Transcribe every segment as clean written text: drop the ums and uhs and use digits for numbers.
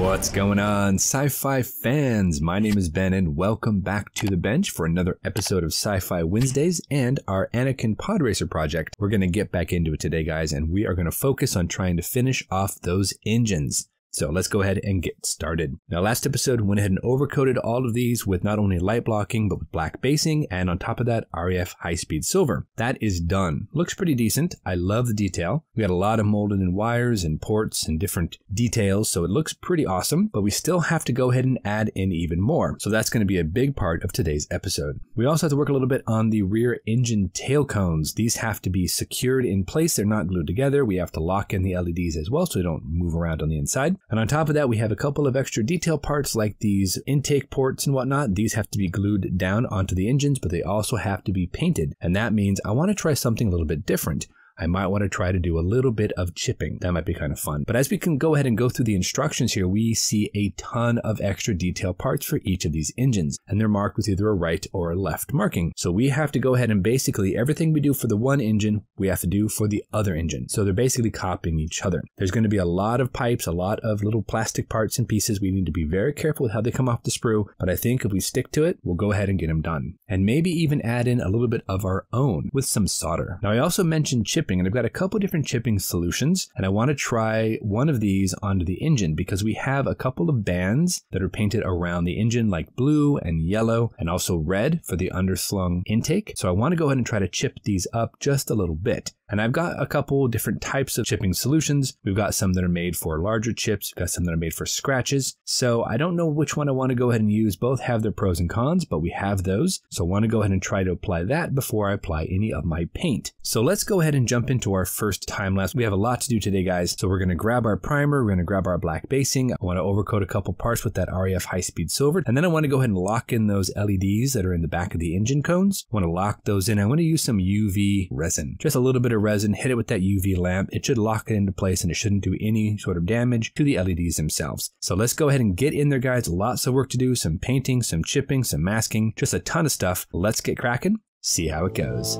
What's going on, sci-fi fans? My name is Ben and welcome back to the bench for another episode of Sci-Fi Wednesdays and our Anakin Podracer project. We're going to get back into it today, guys, and we are going to focus on trying to finish off those engines. So let's go ahead and get started. Now, last episode went ahead and overcoated all of these with not only light blocking, but with black basing, and on top of that, REF high-speed silver. That is done. Looks pretty decent. I love the detail. We got a lot of molded in wires and ports and different details, so it looks pretty awesome, but we still have to go ahead and add in even more. So that's going to be a big part of today's episode. We also have to work a little bit on the rear engine tail cones. These have to be secured in place. They're not glued together. We have to lock in the LEDs as well so they don't move around on the inside. And on top of that, we have a couple of extra detail parts like these intake ports and whatnot. These have to be glued down onto the engines, but they also have to be painted. And that means I want to try something a little bit different. I might want to try to do a little bit of chipping. That might be kind of fun. But as we can go ahead and go through the instructions here, we see a ton of extra detail parts for each of these engines, and they're marked with either a right or a left marking. So we have to go ahead and basically everything we do for the one engine, we have to do for the other engine. So they're basically copying each other. There's going to be a lot of pipes, a lot of little plastic parts and pieces. We need to be very careful with how they come off the sprue, but I think if we stick to it, we'll go ahead and get them done. And maybe even add in a little bit of our own with some solder. Now, I also mentioned chipping, and I've got a couple different chipping solutions, and I want to try one of these onto the engine because we have a couple of bands that are painted around the engine like blue and yellow and also red for the underslung intake. So I want to go ahead and try to chip these up just a little bit. And I've got a couple different types of chipping solutions. We've got some that are made for larger chips. We've got some that are made for scratches. So I don't know which one I want to go ahead and use. Both have their pros and cons, but we have those. So I want to go ahead and try to apply that before I apply any of my paint. So let's go ahead and jump into our first time lapse. We have a lot to do today, guys. So we're going to grab our primer. We're going to grab our black basing. I want to overcoat a couple parts with that REF high-speed silver. And then I want to go ahead and lock in those LEDs that are in the back of the engine cones. I want to lock those in. I want to use some UV resin. Just a little bit of resin, hit it with that UV lamp. It should lock it into place and it shouldn't do any sort of damage to the LEDs themselves. So let's go ahead and get in there, guys. Lots of work to do, some painting, some chipping, some masking, just a ton of stuff. Let's get cracking, see how it goes.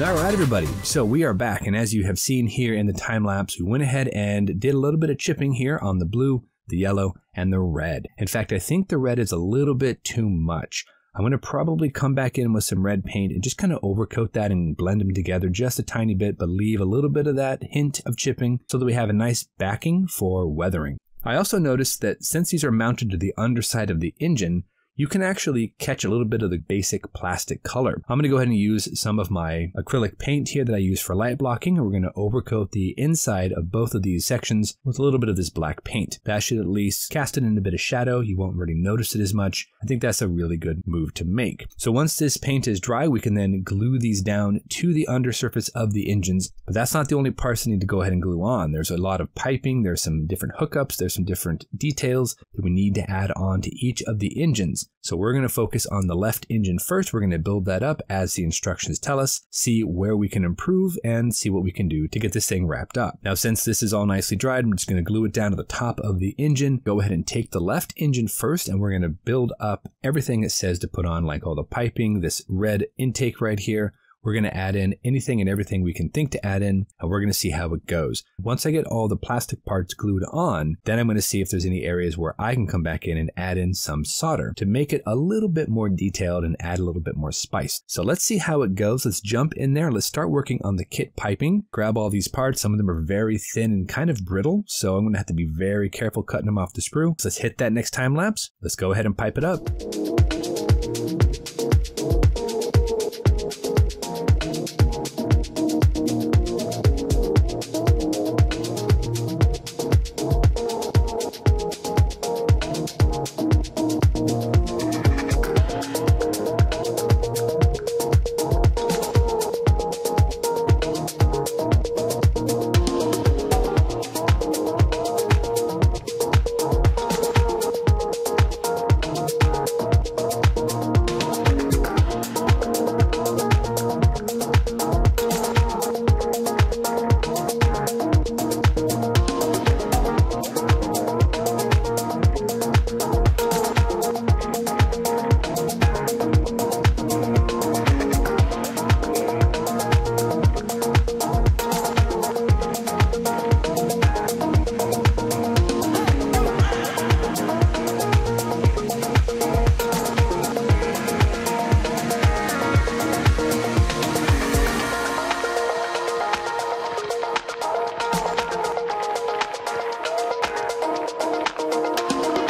All right, everybody. So we are back, and as you have seen here in the time lapse, we went ahead and did a little bit of chipping here on the blue, the yellow, and the red. In fact, I think the red is a little bit too much. I'm going to probably come back in with some red paint and just kind of overcoat that and blend them together just a tiny bit, but leave a little bit of that hint of chipping so that we have a nice backing for weathering. I also noticed that since these are mounted to the underside of the engine, you can actually catch a little bit of the basic plastic color. I'm going to go ahead and use some of my acrylic paint here that I use for light blocking, and we're going to overcoat the inside of both of these sections with a little bit of this black paint. That should at least cast it in a bit of shadow. You won't really notice it as much. I think that's a really good move to make. So once this paint is dry, we can then glue these down to the undersurface of the engines. But that's not the only parts that need to go ahead and glue on. There's a lot of piping. There's some different hookups. There's some different details that we need to add on to each of the engines. So we're going to focus on the left engine first. We're going to build that up as the instructions tell us, see where we can improve, and see what we can do to get this thing wrapped up. Now, since this is all nicely dried, I'm just going to glue it down to the top of the engine. Go ahead and take the left engine first, and we're going to build up everything it says to put on, like all the piping, this red intake right here. We're going to add in anything and everything we can think to add in, and we're going to see how it goes. Once I get all the plastic parts glued on, then I'm going to see if there's any areas where I can come back in and add in some solder to make it a little bit more detailed and add a little bit more spice. So let's see how it goes. Let's jump in there. Let's start working on the kit piping. Grab all these parts. Some of them are very thin and kind of brittle, so I'm going to have to be very careful cutting them off the sprue. So let's hit that next time lapse. Let's go ahead and pipe it up.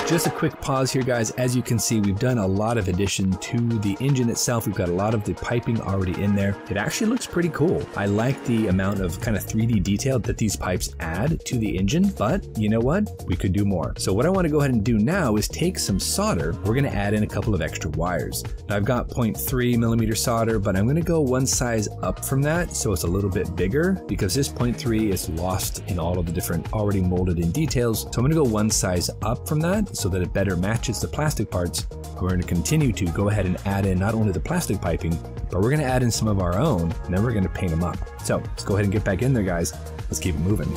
Just a quick pause here, guys. As you can see, we've done a lot of addition to the engine itself. We've got a lot of the piping already in there. It actually looks pretty cool. I like the amount of kind of 3D detail that these pipes add to the engine, but you know what? We could do more. So what I want to go ahead and do now is take some solder. We're going to add in a couple of extra wires. Now I've got 0.3 millimeter solder, but I'm going to go one size up from that so it's a little bit bigger, because this 0.3 is lost in all of the different already molded in details. So I'm going to go one size up from that so that it better matches the plastic parts. We're going to continue to go ahead and add in not only the plastic piping, but we're going to add in some of our own, and then we're going to paint them up. So let's go ahead and get back in there, guys. Let's keep it moving.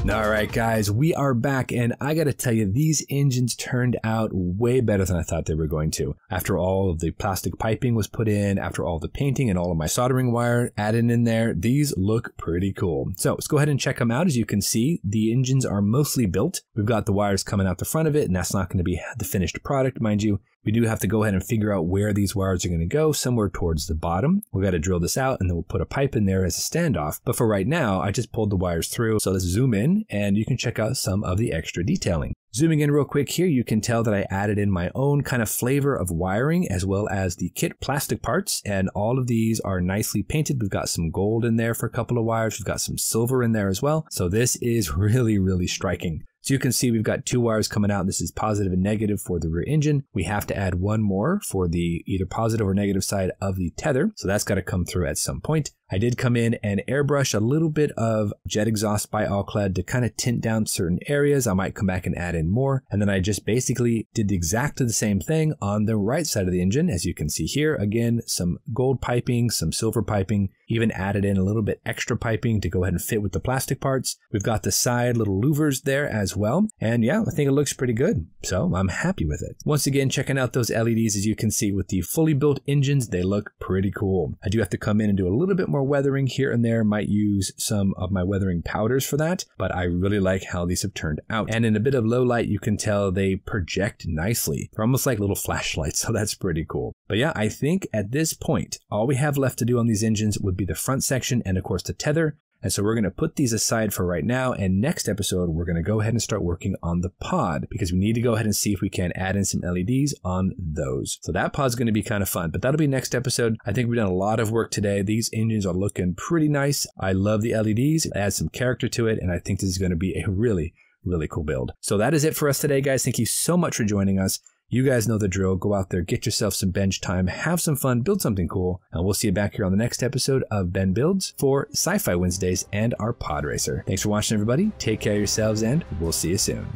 All right, guys, we are back, and I gotta tell you, these engines turned out way better than I thought they were going to. After all of the plastic piping was put in, after all the painting and all of my soldering wire added in there, these look pretty cool. So let's go ahead and check them out. As you can see, the engines are mostly built. We've got the wires coming out the front of it, and that's not going to be the finished product, mind you. We do have to go ahead and figure out where these wires are going to go, somewhere towards the bottom. We've got to drill this out, and then we'll put a pipe in there as a standoff. But for right now, I just pulled the wires through. So let's zoom in, and you can check out some of the extra detailing. Zooming in real quick here, you can tell that I added in my own kind of flavor of wiring as well as the kit plastic parts, and all of these are nicely painted. We've got some gold in there for a couple of wires. We've got some silver in there as well. So this is really, really striking. So you can see we've got 2 wires coming out. This is positive and negative for the rear engine. We have to add 1 more for the either positive or negative side of the tether. So that's got to come through at some point. I did come in and airbrush a little bit of jet exhaust by Allclad to kind of tint down certain areas. I might come back and add in more. And then I just basically did exactly the same thing on the right side of the engine. As you can see here, again, some gold piping, some silver piping, even added in a little bit extra piping to go ahead and fit with the plastic parts. We've got the side little louvers there as well. And yeah, I think it looks pretty good. So I'm happy with it. Once again, checking out those LEDs, as you can see with the fully built engines, they look pretty cool. I do have to come in and do a little bit more weathering here and there. Might use some of my weathering powders for that, but I really like how these have turned out. And in a bit of low light, you can tell they project nicely. They're almost like little flashlights, so that's pretty cool. But yeah, I think at this point, all we have left to do on these engines would be the front section and of course the tether. And so we're going to put these aside for right now, and next episode we're going to go ahead and start working on the pod, because we need to go ahead and see if we can add in some LEDs on those. So that pod's going to be kind of fun, but that'll be next episode. I think we've done a lot of work today. These engines are looking pretty nice. I love the LEDs. It adds some character to it, and I think this is going to be a really, really cool build. So that is it for us today, guys. Thank you so much for joining us. You guys know the drill. Go out there, get yourself some bench time, have some fun, build something cool, and we'll see you back here on the next episode of Ben Builds for Sci-Fi Wednesdays and our Podracer. Thanks for watching, everybody. Take care of yourselves, and we'll see you soon.